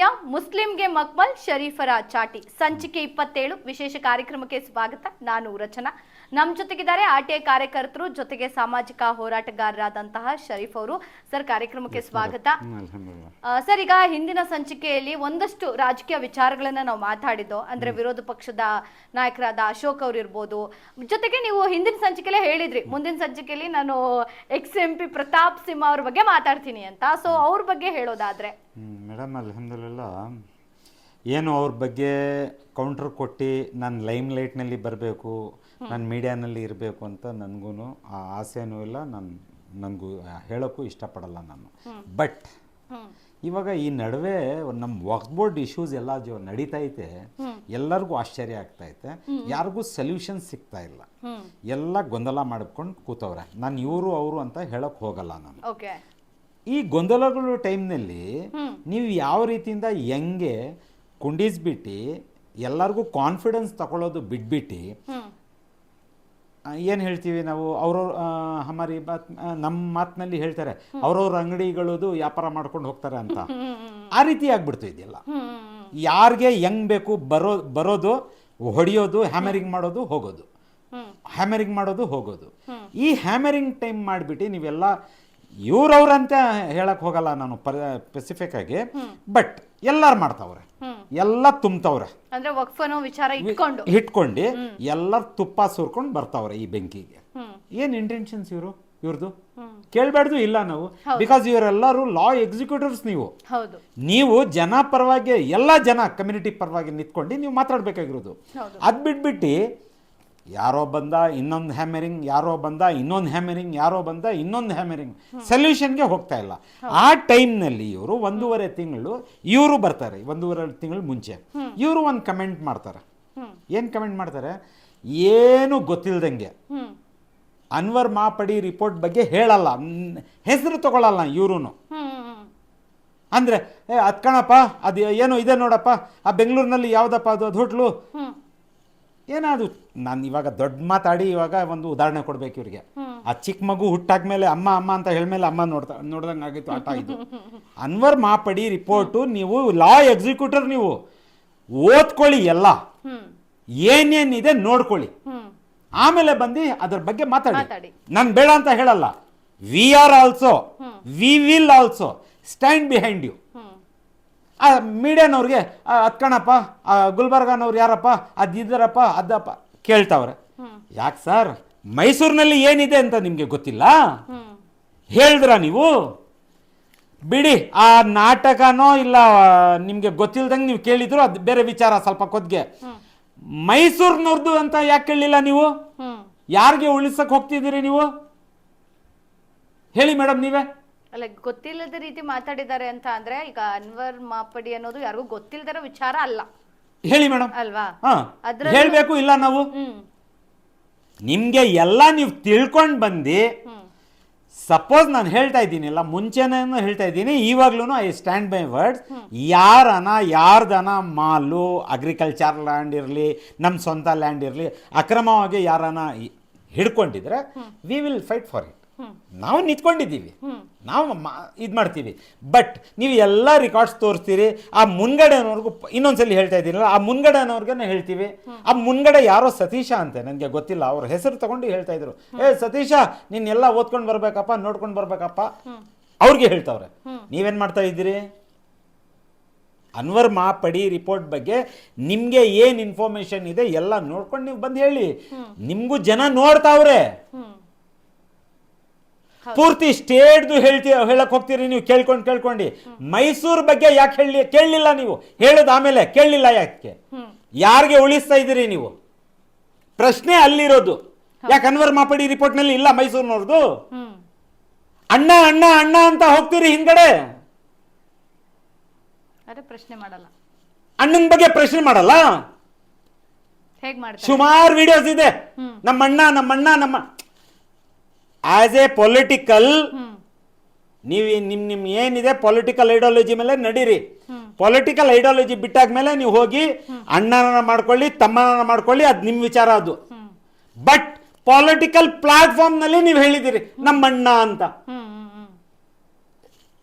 ಟಿವಿಯ ಮುಸ್ಲಿಂಗೆ ಮಕ್ಮಲ್ ಶರೀಫರ ಚಾಟಿ ಸಂಚಿಕೆ 27 ವಿಶೇಷ ಕಾರ್ಯಕ್ರಮಕ್ಕೆ ಸ್ವಾಗತ. ನಾನು ರಚನಾ. ನಮ್ಮ ಜೊತೆಗಿದ್ದಾರೆ ಆರ್ಟಿಐ ಕಾರ್ಯಕರ್ತರು, ಜೊತೆಗೆ ಸಾಮಾಜಿಕ ಹೋರಾಟಗಾರರಾದಂತಹ ಶರೀಫ್ ಅವರು. ಸರ್, ಕಾರ್ಯಕ್ರಮಕ್ಕೆ ಸ್ವಾಗತ. ಸರ್, ಈಗ ಹಿಂದಿನ ಸಂಚಿಕೆಯಲ್ಲಿ ಒಂದಷ್ಟು ರಾಜಕೀಯ ವಿಚಾರಗಳನ್ನ ನಾವು ಮಾತಾಡಿದ್ದು, ಅಂದ್ರೆ ವಿರೋಧ ಪಕ್ಷದ ನಾಯಕರಾದ ಅಶೋಕ್ ಅವರು ಇರ್ಬೋದು. ಜೊತೆಗೆ ನೀವು ಹಿಂದಿನ ಸಂಚಿಕೆಯಲ್ಲೇ ಹೇಳಿದ್ರಿ, ಮುಂದಿನ ಸಂಚಿಕೆಯಲ್ಲಿ ನಾನು ಎಕ್ಸ್-MP ಪ್ರತಾಪ್ ಸಿಂಹ ಅವ್ರ ಬಗ್ಗೆ ಮಾತಾಡ್ತೀನಿ ಅಂತ. ಸೊ ಅವ್ರ ಬಗ್ಗೆ ಹೇಳೋದಾದ್ರೆ ಮೇಡಮ್, ಅಲ್ಹಮ್ದುಲಿಲ್ಲಾ, ಏನು ಅವ್ರ ಬಗ್ಗೆ ಕೌಂಟ್ರ್ ಕೊಟ್ಟು ನಾನು ಲೈಮ್ ಲೈಟ್ನಲ್ಲಿ ಬರಬೇಕು, ನಾನು ಮೀಡಿಯಾನಲ್ಲಿ ಇರಬೇಕು ಅಂತ ನನಗೂ ಆ ಆಸೆನೂ ಇಲ್ಲ, ನನಗೂ ಹೇಳೋಕ್ಕೂ ಇಷ್ಟಪಡಲ್ಲ ನಾನು. ಬಟ್ ಇವಾಗ ಈ ನಡುವೆ ನಮ್ಮ ವಕ್ಫ್ ಬೋರ್ಡ್ ಇಶ್ಯೂಸ್ ಎಲ್ಲ ನಡೀತಾ ಐತೆ, ಎಲ್ಲರಿಗೂ ಆಶ್ಚರ್ಯ ಆಗ್ತಾ ಐತೆ, ಯಾರಿಗೂ ಸೊಲ್ಯೂಷನ್ ಸಿಗ್ತಾ ಇಲ್ಲ, ಎಲ್ಲ ಗೊಂದಲ ಮಾಡ್ಕೊಂಡು ಕೂತವ್ರೆ. ನಾನು ಇವರು ಅವರು ಅಂತ ಹೇಳೋಕ್ಕೆ ಹೋಗಲ್ಲ ನಾನು. ಈ ಗೊಂದಲಗಳ ಟೈಮ್ನಲ್ಲಿ ನೀವು ಯಾವ ರೀತಿಯಿಂದ ಹೆಂಗೆ ಕುಂಡಿಸ್ಬಿಟ್ಟು ಎಲ್ಲರಿಗೂ ಕಾನ್ಫಿಡೆನ್ಸ್ ತಗೊಳ್ಳೋದು ಬಿಟ್ಬಿಟ್ಟು ಏನು ಹೇಳ್ತೀವಿ ನಾವು, ಅವ್ರವ್ರ ಹಮಾರಿ ಬಾತ್ ನಮ್ಮ ಮಾತಿನಲ್ಲಿ ಹೇಳ್ತಾರೆ, ಅವ್ರವ್ರ ಅಂಗಡಿಗಳದು ವ್ಯಾಪಾರ ಮಾಡ್ಕೊಂಡು ಹೋಗ್ತಾರೆ ಅಂತ. ಆ ರೀತಿ ಆಗ್ಬಿಡ್ತು ಇದೆಲ್ಲ. ಯಾರಿಗೆ ಹೆಂಗ್ ಬೇಕು ಬರೋದು, ಹೊಡೆಯೋದು, ಹ್ಯಾಮರಿಂಗ್ ಮಾಡೋದು, ಹೋಗೋದು, ಹ್ಯಾಮರಿಂಗ್ ಮಾಡೋದು, ಹೋಗೋದು. ಈ ಹ್ಯಾಮರಿಂಗ್ ಟೈಮ್ ಮಾಡಿಬಿಟ್ಟು ನೀವೆಲ್ಲ ಇವ್ರವ್ರಂತ ಹೇಳಕ್ ಹೋಗಲ್ಲ ನಾನು ಸ್ಪೆಸಿಫಿಕ್ ಆಗಿ, ಬಟ್ ಎಲ್ಲಾರು ಮಾಡ್ತಾವ್ರೆ, ಎಲ್ಲ ತುಂಬ್ತವ್ರೆ, ಇಟ್ಕೊಂಡು ಎಲ್ಲರೂ ತುಪ್ಪ ಸುರ್ಕೊಂಡು ಬರ್ತಾವ್ರೆ ಈ ಬೆಂಕಿಗೆ. ಏನ್ ಇಂಟೆನ್ಷನ್ಸ್ ಇವ್ರದ್ದು ಕೇಳ್ಬಾರ್ದು ಇಲ್ಲ ನಾವು, ಬಿಕಾಸ್ ಇವರೆಲ್ಲರೂ ಲಾ ಎಕ್ಸಿಕ್ಯೂಟಿವ್ಸ್. ನೀವು ಜನ ಪರವಾಗಿ, ಎಲ್ಲ ಜನ ಕಮ್ಯುನಿಟಿ ಪರವಾಗಿ ನಿಂತ್ಕೊಂಡು ನೀವು ಮಾತಾಡ್ಬೇಕಾಗಿರೋದು. ಅದ್ ಬಿಟ್ಬಿಟ್ಟು ಯಾರೋ ಬಂದ ಇನ್ನೊಂದು ಹ್ಯಾಮರಿಂಗ್, ಯಾರೋ ಬಂದ ಇನ್ನೊಂದು ಹ್ಯಾಮರಿಂಗ್, ಯಾರೋ ಬಂದ ಇನ್ನೊಂದು ಹ್ಯಾಮರಿಂಗ್, ಸೊಲ್ಯೂಷನ್ಗೆ ಹೋಗ್ತಾ ಇಲ್ಲ. ಆ ಟೈಮ್ನಲ್ಲಿ ಇವರು 1.5 ತಿಂಗಳು ಇವರು ಬರ್ತಾರೆ, 1.5 ತಿಂಗಳು ಮುಂಚೆ ಇವರು ಒಂದು ಕಮೆಂಟ್ ಮಾಡ್ತಾರೆ. ಏನು ಕಮೆಂಟ್ ಮಾಡ್ತಾರೆ? ಏನು ಗೊತ್ತಿಲ್ದಂಗೆ ಅನ್ವರ್ ಮಾಪಡಿ ರಿಪೋರ್ಟ್ ಬಗ್ಗೆ ಹೇಳಲ್ಲ, ಹೆಸರು ತಗೊಳ್ಳಲ್ಲ ಇವರು. ಅಂದ್ರೆ ಅದ್ ಕಣಪ್ಪ, ಅದು ಏನೋ ಇದೆ ನೋಡಪ್ಪ, ಆ ಬೆಂಗಳೂರಿನಲ್ಲಿ ಯಾವ್ದಪ್ಪ ಅದು ಹೋಟ್ಲು, ಏನಾದ್ರು. ನಾನು ಇವಾಗ ದೊಡ್ಡ ಮಾತಾಡಿ ಇವಾಗ ಒಂದು ಉದಾಹರಣೆ ಕೊಡ್ಬೇಕು ಇವ್ರಿಗೆ. ಆ ಚಿಕ್ಕ ಮಗು ಹುಟ್ಟಾದ್ಮೇಲೆ ಅಮ್ಮ ಅಮ್ಮ ಅಂತ ಹೇಳ್ಮೇಲೆ ಅಮ್ಮ ನೋಡ್ದಂಗೆ ಆಗಿತ್ತು ಆಟ ಇದು. ಅನ್ವರ್ ಮಾಪಡಿ ರಿಪೋರ್ಟು ನೀವು ಲಾ ಎಕ್ಸಿಕ್ಯೂಟಿವ್, ನೀವು ಓದ್ಕೊಳ್ಳಿ, ಎಲ್ಲ ಏನೇನಿದೆ ನೋಡ್ಕೊಳ್ಳಿ, ಆಮೇಲೆ ಬಂದು ಅದ್ರ ಬಗ್ಗೆ ಮಾತಾಡಿ. ನಾನು ಬೇಡ ಅಂತ ಹೇಳಲ್ಲ. We are also, we will also stand behind you. ಆ ಮೀಡಿಯಾನವ್ರಿಗೆ ಅದ್ಕಣಪ್ಪ, ಗುಲ್ಬರ್ಗಾನವ್ರು ಯಾರಪ್ಪ, ಅದಿದ್ದಾರಪ್ಪ, ಅದಪ್ಪ ಕೇಳ್ತಾವ್ರೆ. ಯಾಕೆ ಸರ್, ಮೈಸೂರಿನಲ್ಲಿ ಏನಿದೆ ಅಂತ ನಿಮ್ಗೆ ಗೊತ್ತಿಲ್ಲ? ಹೇಳಿದ್ರ ನೀವು? ಬಿಡಿ, ಆ ನಾಟಕನೋ ಇಲ್ಲ ನಿಮ್ಗೆ ಗೊತ್ತಿಲ್ದಂಗೆ ನೀವು ಕೇಳಿದ್ರು, ಅದು ಬೇರೆ ವಿಚಾರ. ಸ್ವಲ್ಪ ಕೊದ್ಗೆ ಮೈಸೂರಿನವ್ರದ್ದು ಅಂತ ಯಾಕೆ ಕೇಳಲಿಲ್ಲ ನೀವು? ಯಾರಿಗೆ ಉಳಿಸಕ್ ಹೋಗ್ತಿದ್ದೀರಿ ನೀವು? ಹೇಳಿ ಮೇಡಮ್ ನೀವೇ. ಅಲ್ಲ, ಗೊತ್ತಿಲ್ಲದ ರೀತಿ ಮಾತಾಡಿದ್ದಾರೆ ಅಂತ ಅಂದ್ರೆ, ಈಗ ಅನ್ವರ್ ಮಾಪಡಿ ಅನ್ನೋದು ಯಾರಿಗೂ ಗೊತ್ತಿಲ್ಲದಿರೋ ವಿಚಾರ ಅಲ್ಲ. ಹೇಳಿ ಮೇಡಮ್ ಅಲ್ವಾ? ಹೇಳ್ಬೇಕು ಇಲ್ಲ ನಾವು? ನಿಮ್ಗೆ ಎಲ್ಲ ನೀವು ತಿಳ್ಕೊಂಡ್ ಬಂದು, ಸಪೋಸ್ ನಾನು ಹೇಳ್ತಾ ಇದ್ದೀನಿ, ಎಲ್ಲ ಮುಂಚೆನೇ ಹೇಳ್ತಾ ಇದ್ದೀನಿ, ಇವಾಗ್ಲೂ ಐ ಸ್ಟ್ಯಾಂಡ್ ಬೈ ವರ್ಡ್ಸ್. ಯಾರ್ದನ ಮಾಲು, ಅಗ್ರಿಕಲ್ಚರ್ ಲ್ಯಾಂಡ್ ಇರಲಿ, ನಮ್ಮ ಸ್ವಂತ ಲ್ಯಾಂಡ್ ಇರಲಿ, ಅಕ್ರಮವಾಗಿ ಯಾರನ್ನ ಹಿಡ್ಕೊಂಡಿದ್ರೆ we will fight for it. ನಾವು ನಿಂತ್ಕೊಂಡಿದ್ದೀವಿ, ನಾವು ಇದು ಮಾಡ್ತೀವಿ. ಬಟ್ ನೀವು ಎಲ್ಲ ರಿಕಾರ್ಡ್ಸ್ ತೋರಿಸ್ತೀರಿ. ಆ ಮುನ್ಗಡೆನವ್ರಿಗೂ ಇನ್ನೊಂದ್ಸಲಿ ಹೇಳ್ತಾ ಇದ್ದೀನಲ್ಲ, ಆ ಮುನ್ಗಡೆನವ್ರಿಗೇ ಹೇಳ್ತೀವಿ. ಆ ಮುನ್ಗಡೆ ಯಾರೋ ಸತೀಶ ಅಂತೆ, ನನಗೆ ಗೊತ್ತಿಲ್ಲ, ಅವ್ರ ಹೆಸರು ತಗೊಂಡು ಹೇಳ್ತಾ ಇದ್ರು, ಸತೀಶ ನೀನೆಲ್ಲ ಓದ್ಕೊಂಡು ಬರ್ಬೇಕಪ್ಪ, ನೋಡ್ಕೊಂಡು ಬರ್ಬೇಕಪ್ಪ, ಅವ್ರಿಗೆ ಹೇಳ್ತಾವ್ರೆ. ನೀವೇನ್ ಮಾಡ್ತಾ ಇದ್ದೀರಿ? ಅನ್ವರ್ ಮಾಪಡಿ ರಿಪೋರ್ಟ್ ಬಗ್ಗೆ ನಿಮ್ಗೆ ಏನ್ ಇನ್ಫಾರ್ಮೇಶನ್ ಇದೆ ಎಲ್ಲ ನೋಡ್ಕೊಂಡು ನೀವು ಬಂದು ಹೇಳಿ. ನಿಮ್ಗೂ ಜನ ನೋಡ್ತಾವ್ರೆ. ಪೂರ್ತಿ ಸ್ಟೇಟ್ದು ಹೇಳಕ್ ಹೋಗ್ತೀರಿ ನೀವು, ಕೇಳ್ಕೊಂಡು. ಮೈಸೂರು ಬಗ್ಗೆ ಯಾಕೆ ಕೇಳಲಿಲ್ಲ ನೀವು? ಹೇಳೋದು ಆಮೇಲೆ ಕೇಳಲಿಲ್ಲ ಯಾಕೆ? ಯಾರಿಗೆ ಉಳಿಸ್ತಾ ಇದ್ದೀರಿ ನೀವು? ಪ್ರಶ್ನೆ ಅಲ್ಲಿರೋದು. ಯಾಕೆ ಅನ್ವರ್ ಮಾಪಡಿ ರಿಪೋರ್ಟ್ ನಲ್ಲಿ ಇಲ್ಲ ಮೈಸೂರಿನವ್ರದ್ದು? ಅಣ್ಣ ಅಣ್ಣ ಅಣ್ಣ ಅಂತ ಹೋಗ್ತೀರಿ ಹಿಂದ್ಗಡೆ, ಪ್ರಶ್ನೆ ಮಾಡಲ್ಲ. ಅಣ್ಣನ ಬಗ್ಗೆ ಪ್ರಶ್ನೆ ಮಾಡಲ್ಲ. ಸುಮಾರು ವಿಡಿಯೋಸ್ ಇದೆ, ನಮ್ಮ ಆಸ್ ಎ ಪೊಲಿಟಿಕಲ್, ನೀವು ನಿಮ್ ಏನಿದೆ ಪೊಲಿಟಿಕಲ್ ಐಡಿಯಾಲಜಿ ಮೇಲೆ ನಡೀರಿ. ಪೊಲಿಟಿಕಲ್ ಐಡಿಯಾಲಜಿ ಬಿಟ್ಟಾದ್ಮೇಲೆ ನೀವು ಹೋಗಿ ಅಣ್ಣನ ಮಾಡ್ಕೊಳ್ಳಿ, ತಮ್ಮನ ಮಾಡ್ಕೊಳ್ಳಿ, ಅದು ನಿಮ್ ವಿಚಾರ ಅದು. ಬಟ್ ಪೊಲಿಟಿಕಲ್ ಪ್ಲಾಟ್ಫಾರ್ಮ್ ನಲ್ಲಿ ನೀವು ಹೇಳಿದಿರಿ ನಮ್ಮಣ್ಣ ಅಂತ.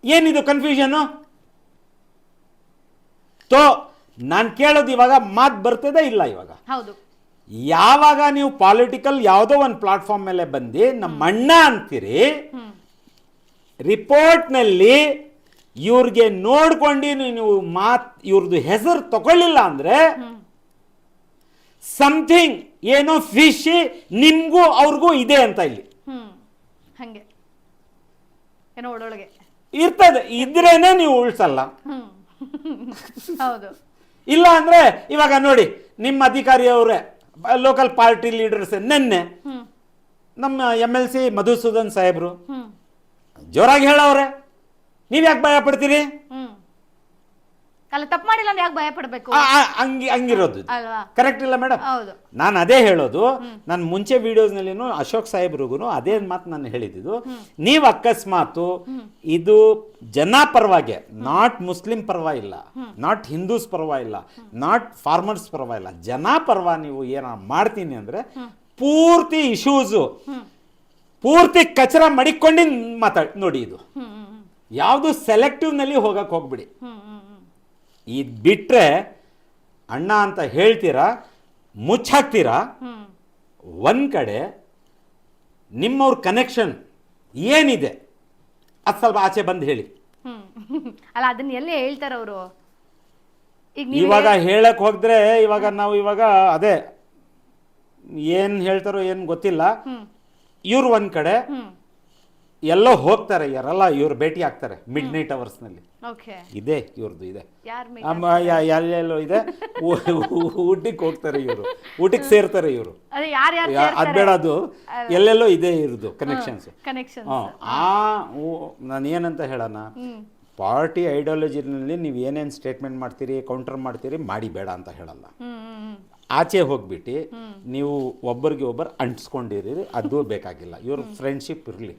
ಏನಿದು ಕನ್ಫ್ಯೂಷನ್? ತೋ ನಾನು ಕೇಳೋದು ಇವಾಗ ಮಾತು ಬರ್ತದೆ ಇಲ್ಲ ಇವಾಗ ಹೌದು. ಯಾವಾಗ ನೀವು ಪಾಲಿಟಿಕಲ್ ಯಾವುದೋ ಒಂದು ಪ್ಲಾಟ್ಫಾರ್ಮ್ ಮೇಲೆ ಬಂದು ನಮ್ಮ ಅಣ್ಣ ಅಂತೀರಿ, ರಿಪೋರ್ಟ್ನಲ್ಲಿ ಇವ್ರಿಗೆ ನೋಡ್ಕೊಂಡು ನೀವು ಇವ್ರದ್ದು ಹೆಸರು ತಗೊಳ್ಳಿಲ್ಲ ಅಂದ್ರೆ ಸಮಥಿಂಗ್ ಏನೋ ಫಿಶ್ ನಿಮ್ಗೂ ಅವ್ರಿಗೂ ಇದೆ ಅಂತ ಇಲ್ಲಿ ಹಂಗೆ ಏನೋ ಒಳಗೆ ಇರ್ತದೆ. ಇದ್ರೇನೆ ನೀವು ಉಳಿಸಲ್ಲ. ಹೌದು. ಇಲ್ಲ ಅಂದ್ರೆ ಇವಾಗ ನೋಡಿ, ನಿಮ್ಮ ಅಧಿಕಾರಿಯವರೇ ಲೋಕಲ್ ಪಾರ್ಟಿ ಲೀಡರ್ಸ್ ನಿನ್ನೆ ನಮ್ಮ MLC ಮಧುಸೂದನ್ ಸಾಹೇಬ್ರು ಜೋರಾಗಿ ಹೇಳವ್ರೆ, ನೀವ್ ಯಾಕೆ ಭಯ ಪಡ್ತೀರಿ? ಅಲ್ಲ, ತಪ್ಪು ಮಾಡಿಲ್ಲ ಅಂದ್ರೆ ಯಾಕೆ ಭಯ ಪಡ್ಬೇಕು? ಹಂಗಿರೋದು ಅಲ್ವಾ? ಕರೆಕ್ಟ್ ಇಲ್ಲ ಮೇಡಮ್? ಹೌದು. ನಾನು ಅದೇ ಹೇಳೋದು. ನಾನು ಮುಂಚೆ ವಿಡಿಯೋಸ್ನಲ್ಲಿ ಅಶೋಕ್ ಸಾಹೇಬ್ರಿಗೂ ಅದೇ ಮಾತು ನಾನು ಹೇಳಿದ್ದು. ನೀವು ಅಕಸ್ಮಾತು ಇದು ಜನ ಪರವಾಗಿ, ನಾಟ್ ಮುಸ್ಲಿಂ ಪರವ ಇಲ್ಲ, ನಾಟ್ ಹಿಂದೂಸ್ ಪರವ ಇಲ್ಲ, ನಾಟ್ ಫಾರ್ಮರ್ಸ್ ಪರವ ಇಲ್ಲ, ಜನ ಪರವ ನೀವು ಏನ ಮಾಡ್ತೀನಿ ಅಂದ್ರೆ ಪೂರ್ತಿ ಇಶ್ಯೂಸು ಪೂರ್ತಿ ಕಚರ ಮಡಿಕೊಂಡು ಮಾತಾಡಿ ನೋಡಿ. ಇದು ಯಾವುದು ಸೆಲೆಕ್ಟಿವ್ ನಲ್ಲಿ ಹೋಗಕ್ಕೆ ಹೋಗ್ಬಿಡಿ. ಇದು ಬಿಟ್ರೆ ಅಣ್ಣ ಅಂತ ಹೇಳ್ತೀರಾ, ಮುಚ್ಚಾಕ್ತೀರಾ. ಒಂದ್ ಕಡೆ ನಿಮ್ಮವ್ರ ಕನೆಕ್ಷನ್ ಏನಿದೆ ಅದು ಸ್ವಲ್ಪ ಆಚೆ ಬಂದು ಹೇಳಿ. ಅಲ್ಲ, ಅದನ್ನ ಎಲ್ಲಿ ಹೇಳ್ತಾರ ಅವರು? ಇವಾಗ ಹೇಳಕ್ ಹೋದ್ರೆ ಇವಾಗ ಅದೇ ಏನ್ ಹೇಳ್ತಾರೋ ಏನ್ ಗೊತ್ತಿಲ್ಲ. ಇವ್ರು ಒಂದ್ ಕಡೆ ಎಲ್ಲೋ ಹೋಗ್ತಾರೆ, ಯಾರೆಲ್ಲ ಇವ್ರು ಭೇಟಿ ಆಗ್ತಾರೆ ಮಿಡ್ ನೈಟ್ ಅವರ್ಸ್ ನಲ್ಲಿ. ಇದೆ ಇವ್ರದ್ದು ಇದೆ, ಎಲ್ಲೆಲ್ಲೋ ಇದೆ. ಊಟಕ್ಕೆ ಹೋಗ್ತಾರೆ ಇವರು, ಊಟಕ್ಕೆ ಸೇರ್ತಾರೆ ಇವರು. ಅದ್ ಬೇಡ, ಅದು ಎಲ್ಲೆಲ್ಲೋ ಇದೆ ಇವ್ರದ್ದು ಕನೆಕ್ಷನ್ಸ್. ನಾನು ಏನಂತ ಹೇಳೋಣ, ಪಾರ್ಟಿ ಐಡಿಯಾಲಜಿನಲ್ಲಿ ನೀವು ಏನೇನು ಸ್ಟೇಟ್ಮೆಂಟ್ ಮಾಡ್ತೀರಿ, ಕೌಂಟರ್ ಮಾಡ್ತೀರಿ ಮಾಡಿ, ಬೇಡ ಅಂತ ಹೇಳಲ್ಲ. ಆಚೆ ಹೋಗ್ಬಿಟ್ಟು ನೀವು ಒಬ್ಬರಿಗೆ ಒಬ್ಬರು ಅಂಟಿಸ್ಕೊಂಡಿರಿ, ಅದು ಬೇಕಾಗಿಲ್ಲ. ಇವ್ರ ಫ್ರೆಂಡ್ಶಿಪ್ ಇರಲಿ,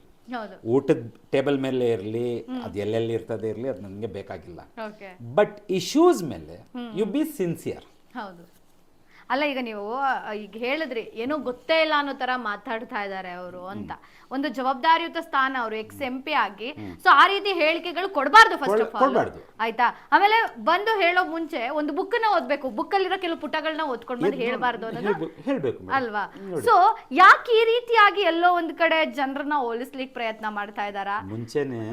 ಊಟದ ಟೇಬಲ್ ಮೇಲೆ ಇರಲಿ, ಅದು ಎಲ್ಲೆಲ್ಲಿ ಇರ್ತದೆ ಇರಲಿ, ಅದು ನನಗೆ ಬೇಕಾಗಿಲ್ಲ. ಬಟ್ ಇಶ್ಯೂಸ್ ಮೇಲೆ ಯು ಬಿ ಸಿನ್ಸಿಯರ್. ಹೌದು. ಅಲ್ಲ, ಈಗ ನೀವು ಈಗ ಹೇಳಿದ್ರಿ ಏನೋ ಗೊತ್ತೇ ಇಲ್ಲ ಅನ್ನೋ ತರ ಮಾತಾಡ್ತಾ ಇದ್ದಾರೆ ಅವರು ಅಂತ. ಒಂದು ಜವಾಬ್ದಾರಿಯುತ ಸ್ಥಾನ ಅವರು MP ಆಗಿ, ಸೊ ಆ ರೀತಿ ಹೇಳಿಕೆಗಳು ಕೊಡಬಾರ್ದು ಫಸ್ಟ್ ಆಫ್ ಆಲ್, ಆಯ್ತಾ? ಆಮೇಲೆ ಬಂದು ಹೇಳೋ ಮುಂಚೆ ಒಂದು ಬುಕ್ ನ ಓದ್ಬೇಕು, ಬುಕ್ ಅಲ್ಲಿರೋ ಕೆಲವು ಪುಟಗಳನ್ನ ಓದ್ಕೊಂಡು ಬಂದು ಹೇಳ್ಬಾರ್ದು ಅನ್ನೋದು ಅಲ್ವಾ? ಸೊ ಯಾಕೆ ಈ ರೀತಿಯಾಗಿ ಎಲ್ಲೋ ಒಂದ್ ಕಡೆ ಜನರನ್ನ ಹೋಲಿಸ್ಲಿಕ್ಕೆ ಪ್ರಯತ್ನ ಮಾಡ್ತಾ ಇದಾರ? ಮುಂಚೆನೆ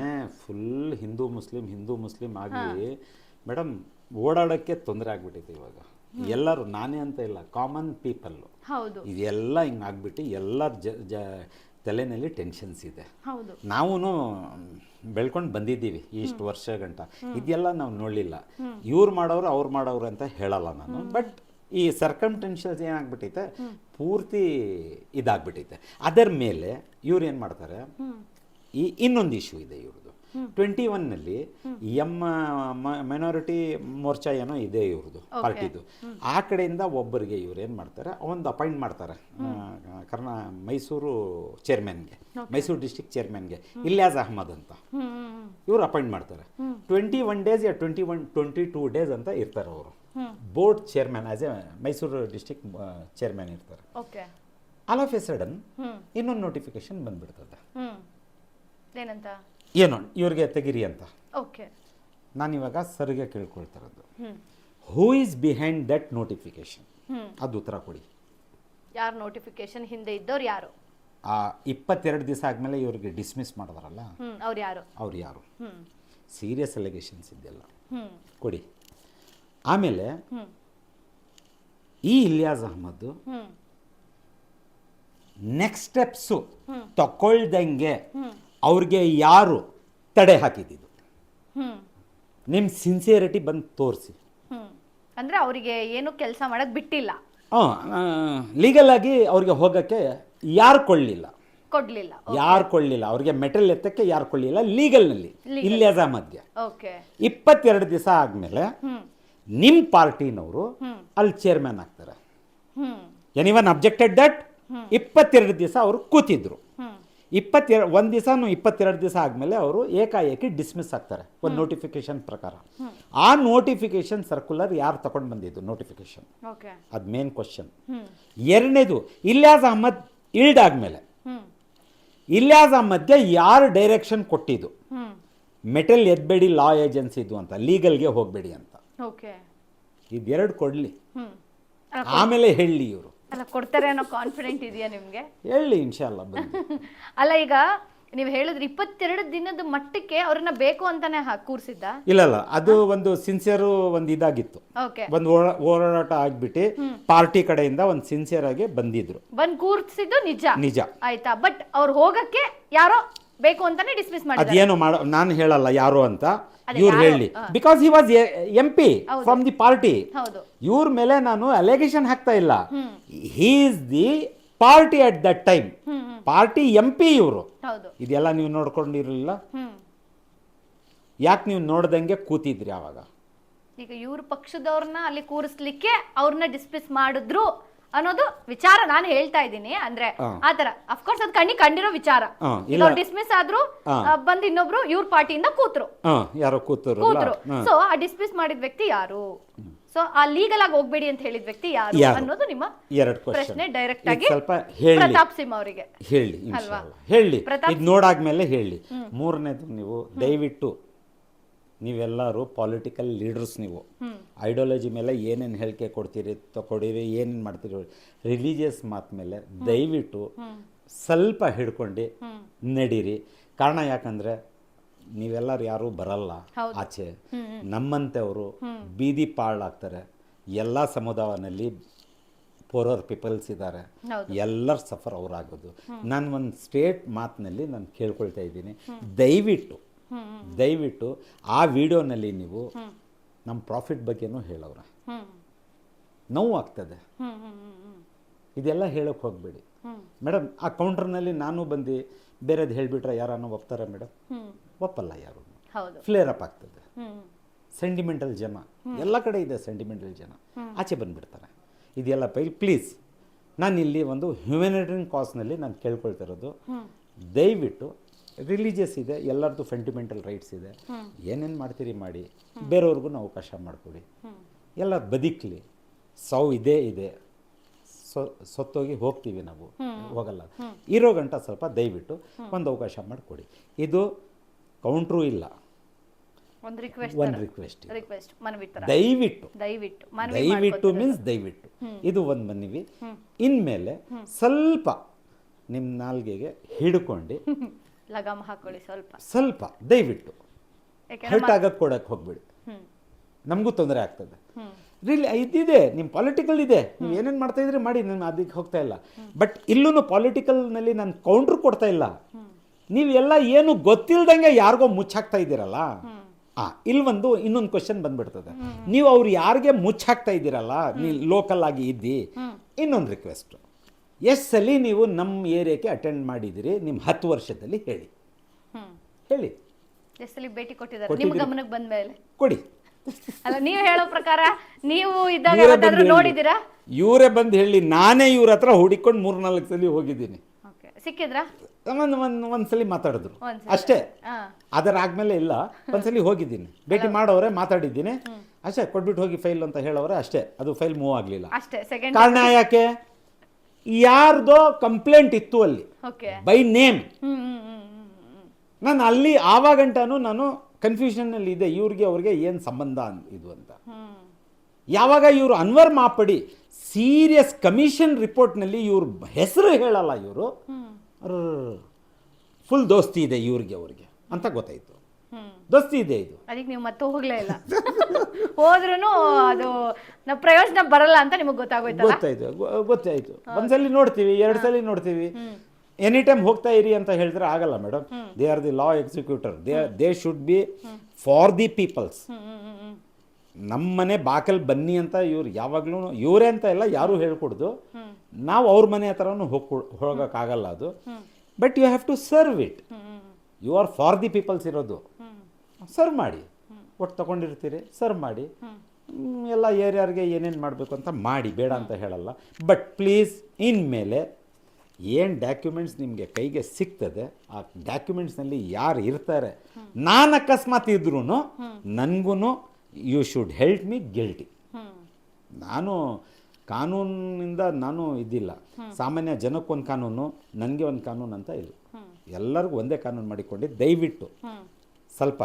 ಫುಲ್ ಹಿಂದೂ ಮುಸ್ಲಿಂ ಆಗಿ ಮೇಡಮ್ ಓಡಾಡಕ್ಕೆ ತೊಂದರೆ ಆಗ್ಬಿಟ್ಟಿದೆ. ಇವಾಗ ಎಲ್ಲರೂ, ನಾನೇ ಅಂತ ಇಲ್ಲ, ಕಾಮನ್ ಪೀಪಲ್ ಇದೆಲ್ಲ ಹಿಂಗೆ ಆಗ್ಬಿಟ್ಟು ಎಲ್ಲರ ತಲೆನಲ್ಲಿ ಟೆನ್ಷನ್ಸ್ ಇದೆ. ನಾವು ಬೆಳ್ಕೊಂಡು ಬಂದಿದ್ದೀವಿ ಇಷ್ಟು ವರ್ಷ ಗಂಟ, ಇದೆಲ್ಲ ನಾವು ನೋಡಲಿಲ್ಲ. ಇವ್ರು ಮಾಡೋರು ಅವ್ರು ಮಾಡೋರು ಅಂತ ಹೇಳಲ್ಲ ನಾನು. ಬಟ್ ಈ ಸರ್ಕಮ್ಟೆನ್ಷಿಯಲ್ಸ್ ಏನಾಗ್ಬಿಟ್ಟೈತೆ, ಪೂರ್ತಿ ಇದಾಗ್ಬಿಟ್ಟೈತೆ. ಅದರ ಮೇಲೆ ಇವ್ರು ಏನು ಮಾಡ್ತಾರೆ, ಇನ್ನೊಂದು ಇಶ್ಯೂ ಇದೆ ಇವ್ರದ್ದು. 21ನಲ್ಲಿ ಮೈನಾರಿಟಿ ಮೋರ್ಚಾ ಏನೋ ಇದೆ ಇವ್ರದ್ದು ಪಾರ್ಟಿದು. ಆ ಕಡೆಯಿಂದ ಒಬ್ಬರಿಗೆ ಇವ್ರು ಏನು ಮಾಡ್ತಾರೆ, ಒಂದು ಅಪಾಯಿಂಟ್ ಮಾಡ್ತಾರೆ ಮೈಸೂರು ಚೇರ್ಮನ್ಗೆ, ಮೈಸೂರು ಡಿಸ್ಟ್ರಿಕ್ಟ್ ಚೇರ್ಮನ್ಗೆ ಇಲ್ಯಾಸ್ ಅಹಮದ್ ಅಂತ ಇವ್ರು ಅಪಾಯಿಂಟ್ ಮಾಡ್ತಾರೆ. 21 ಡೇಸ್ ಯಾ 22 ಡೇಸ್ ಅಂತ ಇರ್ತಾರೆ ಅವರು. Board chairman as a Mysuru district chairman ಇರ್ತಾರೆ. ಆಲ್ ಆಫ್ ಎ ಸಡನ್ ಇನ್ನೊಂದು ನೋಟಿಫಿಕೇಶನ್ ಬಂದ್ಬಿಡ್ತದೆ. ಏನೋ ಇವ್ರಿಗೆ ತೆಗಿರಿ ಅಂತ. ನಾನಿವಾಗ ಸರ್ಗೆ ಕೇಳ್ಕೊಳ್ತಿರೋದು, who is behind that notification? ಅದು ಉತ್ತರ ಕೊಡಿ. ಯಾರು ನೋಟಿಫಿಕೇಶನ್ ಹಿಂದೆ ಇದ್ದವ್ರು ಯಾರು? ಆ 22 ದಿವಸ ಆದ್ಮೇಲೆ ಇವ್ರಿಗೆ ಡಿಸ್ಮಿಸ್ ಮಾಡಿದಾರಲ್ಲ, ಅವ್ರು ಯಾರು? ಸೀರಿಯಸ್ ಅಲಿಗೇಷನ್ಸ್ ಇದೆಲ್ಲ ಕೊಡಿ. ಆಮೇಲೆ ಈ ಇಲ್ಯಾಸ್ ಅಹಮದ್ ನೆಕ್ಸ್ಟ್ ಸ್ಟೆಪ್ಸು ತಗೊಳ್ದಂಗೆ ಅವ್ರಿಗೆ ಯಾರು ತಡೆ ಹಾಕಿದ್ದು? ನಿಮ್ಮ ಸಿನ್ಸಿಯರಿಟಿ ಬಂದು ತೋರಿಸಿ. ಅಂದ್ರೆ ಅವರಿಗೆ ಏನು ಕೆಲಸ ಮಾಡಕ್ ಬಿಟ್ಟಿಲ್ಲ, ಲೀಗಲ್ ಆಗಿ ಅವ್ರಿಗೆ ಹೋಗಕ್ಕೆ ಯಾರು ಕೊಡ್ಲಿಲ್ಲ, ಕೊಡ್ಲಿಲ್ಲ. ಅವ್ರಿಗೆ ಮೆಟಲ್ ಎತ್ತಕ್ಕೆ ಯಾರು ಕೊಡ್ಲಿಲ್ಲ ಲೀಗಲ್ನಲ್ಲಿ. ಇಲ್ಯಾಸ್ ಅಹಮದ್ಗೆ 22 ದಿವಸ ಆದ್ಮೇಲೆ ನಿಮ್ಮ ಪಾರ್ಟಿನವರು ಅಲ್ಲಿ ಚೇರ್ಮನ್ ಆಗ್ತಾರೆ. Anyone objected that? 22 ದಿವಸ ಅವರು ಕೂತಿದ್ರು. 1 ದಿವಸ 22 ದಿವಸ ಆದಮೇಲೆ ಅವರು ಏಕಾಏಕಿ ಡಿಸ್ಮಿಸ್ ಆಗ್ತಾರೆ ಒಂದು ನೋಟಿಫಿಕೇಶನ್ ಪ್ರಕಾರ. ಆ ನೋಟಿಫಿಕೇಶನ್ ಸರ್ಕ್ಯುಲರ್ ಯಾರು ತಗೊಂಡು ಬಂದಿದ್ದು ನೋಟಿಫಿಕೇಶನ್? ಅದು ಮೇನ್ ಕ್ವಶನ್. ಎರಡನೇದು, ಇಲ್ಯಾಸ್ ಅಹಮದ್ ಇಲ್ಡ್ ಆದ್ಮೇಲೆ ಇಲ್ಯಾಸ್ ಅಹಮದ್ಗೆ ಯಾರು ಡೈರೆಕ್ಷನ್ ಕೊಟ್ಟಿದ್ದು ಮೆಟಲ್ ಎದ್ಬೇಡಿ ಲಾ ಏಜೆನ್ಸಿದು ಅಂತ, ಲೀಗಲ್ಗೆ ಹೋಗಬೇಡಿ ಅಂತ? ಓಕೆ. ಇದೆರಡು ಕೊಡ್ಲಿ, ಹ್ಮ್. ಆಮೇಲೆ ಹೇಳಿ ಇವರು. ಅಲ್ಲ, ಕೊಡ್ತಾರೆ ಅನ್ನೋ ಕಾನ್ಫಿಡೆಂಟ್ ಇದೆಯಾ ನಿಮ್ಗೆ? ಹೇಳಿ ಇನ್ಶಾಲ್ಲ ಬಂದು. ಅಲ್ಲ, ಈಗ ನೀವು ಹೇಳಿದ್ರೆ 22 ದಿನದ ಮಟ್ಟಕ್ಕೆ ಅವ್ರನ್ನ ಬೇಕು ಅಂತಾನೆ ಕೂರ್ಸಿದ್ದ? ಇಲ್ಲ, ಅದು ಒಂದು ಸಿನ್ಸಿಯರ್ ಒಂದು ಇದಾಗಿತ್ತು, ಓಕೆ. ಒಂದು ಹೋರಾಟ ಆಗ್ಬಿಟ್ಟು ಪಾರ್ಟಿ ಕಡೆಯಿಂದ ಒಂದು ಸಿನ್ಸಿಯರ್ ಆಗಿ ಬಂದಿದ್ರು, ಬಂದ್ ಕೂರ್ಸಿದ್ದು ನಿಜ ನಿಜ ಆಯ್ತಾ. ಬಟ್ ಅವ್ರು ಹೋಗಕ್ಕೆ ಯಾರೋ ಬೇಕು ಅಂತಾನೆ ಡಿಸ್ಮಿಸ್ ಮಾಡಿದ್ರು. ಅದೇನು ನಾನು ಹೇಳಲ್ಲ ಯಾರು ಅಂತ, ಇವ್ರು ಹೇಳಿ. Because he was MP from the party. ಹೌದು. ಇವ್ರ ಮೇಲೆ ನಾನು ಅಲಿಗೇಷನ್ ಹಾಕ್ತಾ ಇಲ್ಲ. He is the party at that time, party MP ಇವರು. ಹೌದು. ಇದೆಲ್ಲ ನೀವು ನೋಡ್ಕೊಂಡಿರಲಿಲ್ಲ, ಯಾಕೆ ನೀವು ನೋಡ್ದಂಗೆ ಕೂತಿದ್ರಿ ಅವಾಗ? ಈಗ ಇವ್ರ ಪಕ್ಷದವ್ರನ್ನ ಅಲ್ಲಿ ಕೂರಿಸ್ಲಿಕ್ಕೆ ಅವ್ರನ್ನ ಡಿಸ್ಮಿಸ್ ಮಾಡಿದ್ರು ಅನ್ನೋದು ವಿಚಾರ ನಾನು ಹೇಳ್ತಾ ಇದ್ದೀನಿ. ಅಂದ್ರೆ ಆತರ ಅಫ್ಕೋರ್ಸ್ ಅದು ಕಂಡಿರೋ ವಿಚಾರ. ಡಿಸ್ಮಿಸ್ ಆದ್ರೂ ಬಂದ್ ಇನ್ನೊಬ್ರು ಇವ್ರ ಪಾರ್ಟಿಯಿಂದ ಕೂತ್ರು, ಯಾರೋ ಕೂತರು. ಸೊ ಆ ಡಿಸ್ಮಿಸ್ ಮಾಡಿದ ವ್ಯಕ್ತಿ ಯಾರು? ಸೊ ಆ ಲೀಗಲ್ ಆಗಿ ಹೋಗ್ಬೇಡಿ ಅಂತ ಹೇಳಿದ ವ್ಯಕ್ತಿ ಯಾರು ಅನ್ನೋದು ನಿಮ್ಮ ಪ್ರಶ್ನೆ. ಡೈರೆಕ್ಟ್ ಆಗಿ ಸ್ವಲ್ಪ ಹೇಳಿ ಪ್ರತಾಪ್ ಸಿಂಹ ಅವರಿಗೆ ಹೇಳಿ, ಹೇಳಿ. ಇದು ನೋಡಾದ್ಮೇಲೆ ಹೇಳಿ. ಮೂರನೇದು, ನೀವು ದಯವಿಟ್ಟು ನೀವೆಲ್ಲರೂ ಪೊಲಿಟಿಕಲ್ ಲೀಡರ್ಸ್, ನೀವು ಐಡಿಯಾಲಜಿ ಮೇಲೆ ಏನೇನು ಹೇಳಿಕೆ ಕೊಡ್ತೀರಿ ತಗೊಡಿರಿ, ಏನೇನು ಮಾಡ್ತೀರಿ, ರಿಲಿಜಿಯಸ್ ಮಾತು ಮೇಲೆ ದಯವಿಟ್ಟು ಸ್ವಲ್ಪ ಹಿಡ್ಕೊಂಡು ನಡೀರಿ. ಕಾರಣ ಯಾಕಂದರೆ ನೀವೆಲ್ಲರೂ ಯಾರೂ ಬರಲ್ಲ ಆಚೆ. ನಮ್ಮಂತೆಯವರು ಬೀದಿ ಪಾಳಾಗ್ತಾರೆ. ಎಲ್ಲ ಸಮುದಾಯದಲ್ಲಿ ಪೋರರ್ ಪೀಪಲ್ಸ್ ಇದ್ದಾರೆ, ಎಲ್ಲರ ಸಫರ್ ಅವರಾಗೋದು. ನಾನು ಒಂದು ಸ್ಟೇಟ್ ಮಾತಿನಲ್ಲಿ ನಾನು ಕೇಳ್ಕೊಳ್ತಾ ಇದ್ದೀನಿ, ದಯವಿಟ್ಟು ಆ ವಿಡಿಯೋನಲ್ಲಿ ನೀವು ನಮ್ಮ ಪ್ರಾಫಿಟ್ ಬಗ್ಗೆನೂ ಹೇಳೋರ, ನೋವು ಆಗ್ತದೆ. ಇದೆಲ್ಲ ಹೇಳೋಕೆ ಹೋಗಬೇಡಿ ಮೇಡಮ್. ಆ ಕೌಂಟರ್ನಲ್ಲಿ ನಾನು ಬಂದು ಬೇರೆದು ಹೇಳಿಬಿಟ್ರೆ ಯಾರನ್ನೋ ಒಪ್ತಾರೆ ಮೇಡಮ್? ಒಪ್ಪಲ್ಲ ಯಾರು. ಫ್ಲೇರ್ ಅಪ್ ಆಗ್ತದೆ. ಸೆಂಟಿಮೆಂಟಲ್ ಜನ ಎಲ್ಲ ಕಡೆ ಇದೆ, ಸೆಂಟಿಮೆಂಟಲ್ ಜನ ಆಚೆ ಬಂದುಬಿಡ್ತಾರೆ. ಇದೆಲ್ಲ ಪ್ಲೀಸ್, ನಾನು ಇಲ್ಲಿ ಒಂದು ಹ್ಯುಮ್ಯಾನಿಟೇರಿಯನ್ ಕಾಸ್ನಲ್ಲಿ ನಾನು ಕೇಳ್ಕೊಳ್ತಿರೋದು, ದಯವಿಟ್ಟು ರಿಲಿಜಿಯಸ್ ಇದೆ, ಎಲ್ಲರದ್ದು ಫಂಡಮೆಂಟಲ್ ರೈಟ್ಸ್ ಇದೆ, ಏನೇನು ಮಾಡ್ತೀರಿ ಮಾಡಿ, ಬೇರೆಯವ್ರಿಗೂ ಅವಕಾಶ ಮಾಡಿಕೊಡಿ. ಎಲ್ಲ ಬದುಕಲಿ. ಸಾವು ಇದೆ, ಸತ್ತೋಗಿ ಹೋಗ್ತೀವಿ ನಾವು, ಹೋಗಲ್ಲ. ಇರೋ ಗಂಟ ಸ್ವಲ್ಪ ದಯವಿಟ್ಟು ಒಂದು ಅವಕಾಶ ಮಾಡಿಕೊಡಿ. ಇದು ಕೌಂಟ್ರೂ ಇಲ್ಲ, ಒಂದು ರಿಕ್ವೆಸ್ಟ್, ದಯವಿಟ್ಟು ಮೀನ್ಸ್ ದಯವಿಟ್ಟು ಇದು ಒಂದು ಮನವಿ. ಇನ್ಮೇಲೆ ಸ್ವಲ್ಪ ನಿಮ್ಮ ನಾಲ್ಗೆಗೆ ಹಿಡ್ಕೊಂಡು ಲಗಾಮ್ ಹಾಕೊಳ್ಳಿ, ಸ್ವಲ್ಪ ದಯವಿಟ್ಟು ಹರ್ಟ್ ಆಗಕ್ಕೆ ಕೊಡಕ್ಕೆ ಹೋಗ್ಬೇಡಿ. ನಮಗೂ ತೊಂದರೆ ಆಗ್ತದೆ. ಇದಿದೆ, ನಿಮ್ಮ ಪೊಲಿಟಿಕಲ್ ಇದೆ, ನೀವು ಏನೇನು ಮಾಡ್ತಾ ಇದ್ರಿ ಮಾಡಿ, ನಾನು ಅದಕ್ಕೆ ಹೋಗ್ತಾ ಇಲ್ಲ. ಬಟ್ ಇಲ್ಲೂ ಪೊಲಿಟಿಕಲ್ನಲ್ಲಿ ನಾನು ಕೌಂಟ್ರ್ ಕೊಡ್ತಾ ಇಲ್ಲ. ನೀವೆಲ್ಲ ಏನು ಗೊತ್ತಿಲ್ದಂಗೆ ಯಾರಿಗೋ ಮುಚ್ಚಾಕ್ತಾ ಇದ್ದೀರಲ್ಲ. ಇಲ್ಲೊಂದು ಇನ್ನೊಂದು ಕ್ವಶನ್ ಬಂದ್ಬಿಡ್ತದೆ, ನೀವು ಅವ್ರು ಯಾರಿಗೆ ಮುಚ್ಚಾಕ್ತಾ ಇದ್ದೀರಲ್ಲ, ನೀವು ಲೋಕಲ್ ಆಗಿ ಇದ್ದಿ. ಇನ್ನೊಂದು ರಿಕ್ವೆಸ್ಟ್, ಎಷ್ಟು ಸಲ ನೀವು ನಮ್ಮ ಏರಿಯಾಕ್ಕೆ ಅಟೆಂಡ್ ಮಾಡಿದಿರಿ ನಿಮ್ಮ 10 ವರ್ಷದಲ್ಲಿ ಹೇಳಿ. ಭೇಟಿ ಕೊಟ್ಟಿದ್ದಾರೆ ನಿಮ್ಮ ಗಮನಕ್ಕೆ ಬಂದ ಮೇಲೆ ಕೊಡಿ. ಅಲ್ಲ, ನೀವು ಹೇಳೋ ಪ್ರಕಾರ ನೀವು ಇದ್ದಾಗ ನೋಡಿದ್ದೀರಾ? ಇವರೇ ಬಂದು ಹೇಳಿ. ನಾನೇ ಇವ್ರ ಹತ್ರ ಹುಡಿಕೊಂಡು 3-4 ಸಲ ಹೋಗಿದ್ದೀನಿ. ಸಿಕ್ಕಿದ್ರಾ? ಒಂದ್ಸಲಿ ಮಾತಾಡಿದ್ರು ಅಷ್ಟೇ. ಅದರಾದ್ಮೇಲೆ ಇಲ್ಲ, ಒಂದ್ಸಲಿ ಹೋಗಿದ್ದೀನಿ, ಭೇಟಿ ಮಾಡೋರೆ, ಮಾತಾಡಿದ್ದೀನಿ ಅಷ್ಟೇ. ಕೊಟ್ಬಿಟ್ಟು ಹೋಗಿ ಫೈಲ್ ಅಂತ ಹೇಳೋರೆ ಅಷ್ಟೇ. ಅದು ಫೈಲ್ ಮೂವ್ ಆಗಲಿಲ್ಲ. ಕಾರಣ ಯಾಕೆ? ಯಾರ್ದೋ ಕಂಪ್ಲೇಂಟ್ ಇತ್ತು ಅಲ್ಲಿ ಬೈ ನೇಮ್. ನಾನು ಅಲ್ಲಿ ಆವಾಗಂಟಾನು ನಾನು ಕನ್ಫ್ಯೂಷನ್ ಅಲ್ಲಿ ಇದೆ, ಇವ್ರಿಗೆ ಅವ್ರಿಗೆ ಏನು ಸಂಬಂಧ ಇದು ಅಂತ. ಯಾವಾಗ ಇವರು ಅನ್ವರ್ ಮಾಪಡಿ ಸೀರಿಯಸ್ ಕಮಿಷನ್ ರಿಪೋರ್ಟ್ನಲ್ಲಿ ಇವ್ರ ಹೆಸರು ಹೇಳಲ್ಲ, ಇವರು ಫುಲ್ ದೋಸ್ತಿ ಇದೆ ಇವ್ರಿಗೆ ಅವ್ರಿಗೆ ಅಂತ ಗೊತ್ತಾಯ್ತು. ದೋಸ್ತಿ ಇದೆ ಇದು. ಅದಕ್ಕೆ ನೀವು ಮತ್ತೆ ಹೋಗ್ಲೇ ಇಲ್ಲ. ಹೋದ್ರೂ ಅದು ಪ್ರಯೋಜನ ಬರಲ್ಲ ಅಂತ ನಿಮಗೆ ಗೊತ್ತಾಯ್ತು. ಒಂದ್ಸಲಿ ನೋಡ್ತೀವಿ, 2 ಸಲ ನೋಡ್ತೀವಿ. ಎನಿ ಟೈಮ್ ಹೋಗ್ತಾ ಇರಿ ಅಂತ ಹೇಳಿದ್ರೆ ಆಗಲ್ಲ madam. They are the law executor. They should be for the peoples. ನಮ್ಮನೆ ಬಾಕಲ್ ಬನ್ನಿ ಅಂತ ಇವ್ರು ಯಾವಾಗ್ಲೂ, ಇವರೇ ಅಂತ ಎಲ್ಲ ಯಾರು ಹೇಳ್ಕೊಡ್ದು. ನಾವು ಅವ್ರ ಮನೆ ಹತ್ರನೂ ಹೋಗೋಕ್ಕಾಗಲ್ಲ ಅದು. But you have to serve it. You are for the peoples ಇರೋದು. ಸರ್ವ್ ಮಾಡಿ, ಒಟ್ಟು ತಗೊಂಡಿರ್ತೀರಿ, ಸರ್ವ್ ಮಾಡಿ. ಎಲ್ಲ ಏರಿಯಾರಿಗೆ ಏನೇನು ಮಾಡಬೇಕು ಅಂತ ಮಾಡಿ, ಬೇಡ ಅಂತ ಹೇಳಲ್ಲ. ಬಟ್ ಪ್ಲೀಸ್, ಇನ್ಮೇಲೆ ಏನು ಡಾಕ್ಯುಮೆಂಟ್ಸ್ ನಿಮಗೆ ಕೈಗೆ ಸಿಗ್ತದೆ, ಆ ಡಾಕ್ಯುಮೆಂಟ್ಸ್ನಲ್ಲಿ ಯಾರು ಇರ್ತಾರೆ, ನಾನು ಅಕಸ್ಮಾತ್ ಇದ್ರೂ ನನಗೂ you should help me guilty. ನಾನು ಕಾನೂನಿನಿಂದ ನಾನು ಇದ್ದಿಲ್ಲ. ಸಾಮಾನ್ಯ ಜನಕ್ಕೊಂದು ಕಾನೂನು, ನನಗೆ ಒಂದು ಕಾನೂನು ಅಂತ ಇಲ್ಲ. ಎಲ್ಲರಿಗೂ ಒಂದೇ ಕಾನೂನು ಮಾಡಿಕೊಂಡು ದಯವಿಟ್ಟು ಸ್ವಲ್ಪ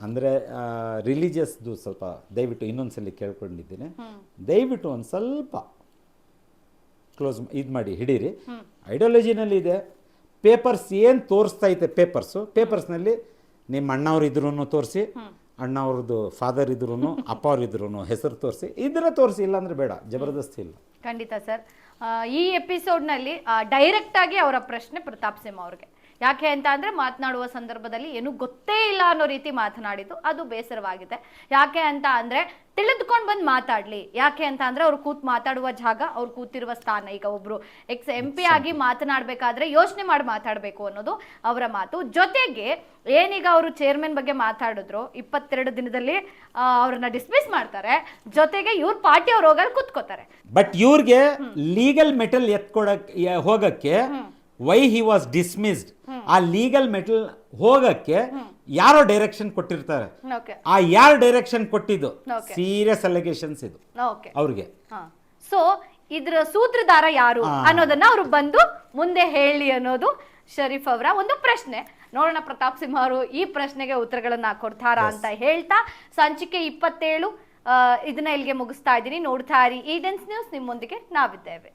ಅಂದರೆ ರಿಲಿಜಿಯಸ್ದು ಸ್ವಲ್ಪ ದಯವಿಟ್ಟು ಇನ್ನೊಂದ್ಸಲಿ ಕೇಳ್ಕೊಂಡಿದ್ದೀನಿ, ದಯವಿಟ್ಟು ಒಂದು ಸ್ವಲ್ಪ ಕ್ಲೋಸ್ ಇದು ಮಾಡಿ ಹಿಡೀರಿ. ಐಡಿಯಾಲಜಿನಲ್ಲಿ ಇದೆ, ಪೇಪರ್ಸ್ ಏನು ತೋರಿಸ್ತೈತೆ ಪೇಪರ್ಸ್ನಲ್ಲಿ ನಿಮ್ಮ ಅಣ್ಣವ್ರು ಇದ್ರೂ ತೋರಿಸಿ, ಅಣ್ಣವ್ರದ್ದು ಫಾದರ್ ಇದ್ರೂ ಅಪ್ಪ ಅವ್ರು ಇದ್ರೂ ಹೆಸರು ತೋರಿಸಿ, ಇದನ್ನ ತೋರಿಸಿ, ಇಲ್ಲಾಂದ್ರೆ ಬೇಡ, ಜಬರ್ದಸ್ತಿ ಇಲ್ಲ. ಖಂಡಿತ ಸರ್. ಈ ಎಪಿಸೋಡ್ನಲ್ಲಿ ಡೈರೆಕ್ಟ್ ಆಗಿ ಅವರ ಪ್ರಶ್ನೆ ಪ್ರತಾಪ್ ಸಿಂಹ ಅವ್ರಿಗೆ, ಯಾಕೆ ಅಂತ ಅಂದ್ರೆ ಮಾತನಾಡುವ ಸಂದರ್ಭದಲ್ಲಿ ಏನು ಗೊತ್ತೇ ಇಲ್ಲ ಅನ್ನೋ ರೀತಿ ಮಾತನಾಡಿದ್ದು ಅದು ಬೇಸರವಾಗಿದೆ. ಯಾಕೆ ಅಂತ ಅಂದ್ರೆ ತಿಳಿದುಕೊಂಡು ಬಂದು ಮಾತಾಡ್ಲಿ, ಯಾಕೆ ಅಂತ ಅಂದ್ರೆ ಅವ್ರು ಮಾತಾಡುವ ಜಾಗ, ಅವ್ರು ಕೂತಿರುವ ಸ್ಥಾನ. ಈಗ ಒಬ್ರು MP ಆಗಿ ಮಾತನಾಡ್ಬೇಕಾದ್ರೆ ಯೋಚನೆ ಮಾಡಿ ಮಾತಾಡ್ಬೇಕು ಅನ್ನೋದು ಅವರ ಮಾತು. ಜೊತೆಗೆ ಏನೀಗ ಅವರು ಚೇರ್ಮನ್ ಬಗ್ಗೆ ಮಾತಾಡಿದ್ರು, 22 ದಿನದಲ್ಲಿ ಅವ್ರನ್ನ ಡಿಸ್ಮಿಸ್ ಮಾಡ್ತಾರೆ, ಜೊತೆಗೆ ಇವ್ರ ಪಾರ್ಟಿ ಅವ್ರು ಹೋಗಲ್ಲಿ ಕೂತ್ಕೋತಾರೆ. ಬಟ್ ಇವ್ರಿಗೆ ಲೀಗಲ್ ಮೆಟಲ್ ಹೋಗಕ್ಕೆ ವೈ ಹಿ ವಾಸ್ ಡಿಸ್ಮಿಸ್ಡ್, ಆ ಲೀಗಲ್ ಮೆಟಲ್ ಹೋಗಕ್ಕೆ ಯಾರೋ ಡೈರೆಕ್ಷನ್ ಕೊಟ್ಟಿರ್ತಾರೆ. ಆ ಯಾರು ಡೈರೆಕ್ಷನ್ ಕೊಟ್ಟಿದ್ದು ಸೀರಿಯಸ್ ಅಲಿಗೇಷನ್ಸ್ ಇದು ಅವ್ರಿಗೆ. ಸೊ ಇದ್ರ ಸೂತ್ರಧಾರ ಯಾರು ಅನ್ನೋದನ್ನ ಅವ್ರು ಬಂದು ಮುಂದೆ ಹೇಳಿ ಅನ್ನೋದು ಶರೀಫ್ ಅವರ ಒಂದು ಪ್ರಶ್ನೆ. ನೋಡೋಣ ಪ್ರತಾಪ್ ಸಿಂಹ ಅವರು ಈ ಪ್ರಶ್ನೆಗೆ ಉತ್ತರಗಳನ್ನ ಕೊಡ್ತಾರಾ ಅಂತ ಹೇಳ್ತಾ ಸಂಚಿಕೆ 27 ಇದನ್ನ ಇಲ್ಲಿಗೆ ಮುಗಿಸ್ತಾ ಇದ್ದೀನಿ. ನೋಡ್ತಾ ಇರಿ ಈಡೆನ್ಸ್ ನ್ಯೂಸ್, ನಿಮ್ಮೊಂದಿಗೆ ನಾವಿದ್ದೇವೆ.